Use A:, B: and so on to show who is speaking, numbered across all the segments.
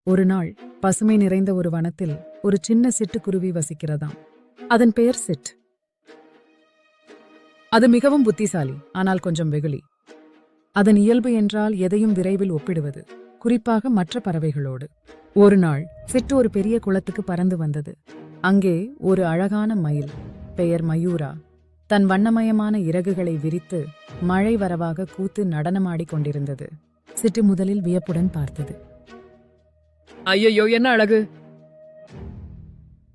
A: ஒரு நாள் பசுமை நிறைந்த ஒரு வனத்தில் ஒரு சின்ன சிட்டுக்குருவி வசிக்கிறதாம். அதன் பெயர் சிட். அது மிகவும் புத்திசாலி, ஆனால் கொஞ்சம் வெகுளி. அதன் இயல்பு என்றால் எதையும் விரைவில் ஒப்பிடுவது, குறிப்பாக மற்ற பறவைகளோடு. ஒரு நாள் சிட்டு ஒரு பெரிய குளத்துக்கு பறந்து வந்தது. அங்கே ஒரு அழகான மயில், பெயர் மயூரா, தன் வண்ணமயமான இறகுகளை விரித்து மழை வரவாக கூத்து நடனமாடிக் கொண்டிருந்தது. சிட்டு முதலில் வியப்புடன் பார்த்தது. ஐயையோ, என்ன அழகு!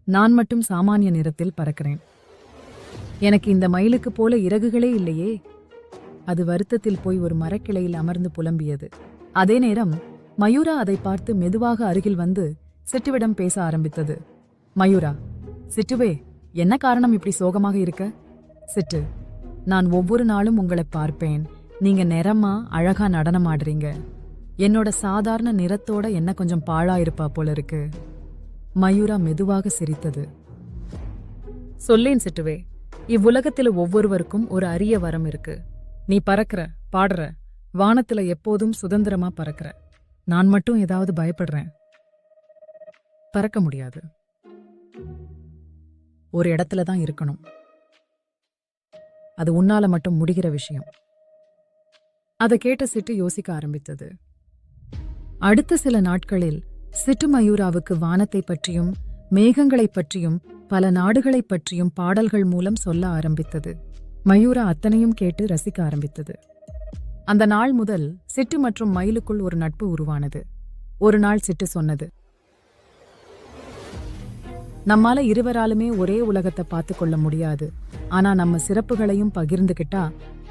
A: நான் மட்டும் சாமானிய நிறத்தில் பறக்கிறேன். எனக்கு இந்த மயிலுக்கு போல இறகுகளே இல்லையே. அது வருத்தத்தில் போய் ஒரு மரக்கிளையில் அமர்ந்து புலம்பியது. அதே நேரம் மயூரா அதை பார்த்து மெதுவாக அருகில் வந்து சிட்டுவிடம் பேச ஆரம்பித்தது. மயூரா, சிட்டுவே, என்ன காரணம் இப்படி சோகமாக இருக்க? சிட்டு, நான் ஒவ்வொரு நாளும் உங்களை பார்ப்பேன். நீங்க நிறமா அழகா நடனமாடுறீங்க. என்னோட சாதாரண நிறத்தோட என்ன கொஞ்சம் பாழா இருப்பா போல இருக்கு. மயூரா மெதுவாக சிரித்தது. சொல்லேன் சிட்டுவே, இவ்வுலகத்துல ஒவ்வொருவருக்கும் ஒரு அரிய வரம் இருக்கு. நீ பறக்கிற, பாடுற, வானத்துல எப்போதும் சுதந்திரமா பறக்கிற. நான் மட்டும் ஏதாவது பயப்படுறேன். பறக்க முடியாது. ஒரு இடத்துல தான் இருக்கணும். அது உன்னால மட்டும் முடிகிற விஷயம். அதை கேட்ட சிட்டு யோசிக்க ஆரம்பித்தது. அடுத்த சில நாட்களில் சிட்டு மயூராவுக்கு வானத்தை பற்றியும் மேகங்களைப் பற்றியும் பல நாடுகளைப் பற்றியும் பாடல்கள் மூலம் சொல்ல ஆரம்பித்தது. மயூரா அத்தனையும் கேட்டு ரசிக்க ஆரம்பித்தது. அந்த நாள் முதல் சிட்டு மற்றும் மயிலுக்குள் ஒரு நட்பு உருவானது. ஒரு நாள் சிட்டு சொன்னது, நம்மால இருவராலுமே ஒரே உலகத்தை பார்த்து கொள்ள முடியாது. ஆனா நம்ம சிறப்புகளையும் பகிர்ந்துகிட்டா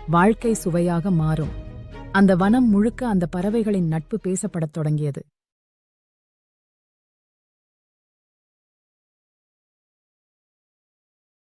A: வாழ்க்கை சுவையாக மாறும். அந்த வனம் முழுக்க அந்த பறவைகளின் நட்பு பேசப்படத் தொடங்கியது.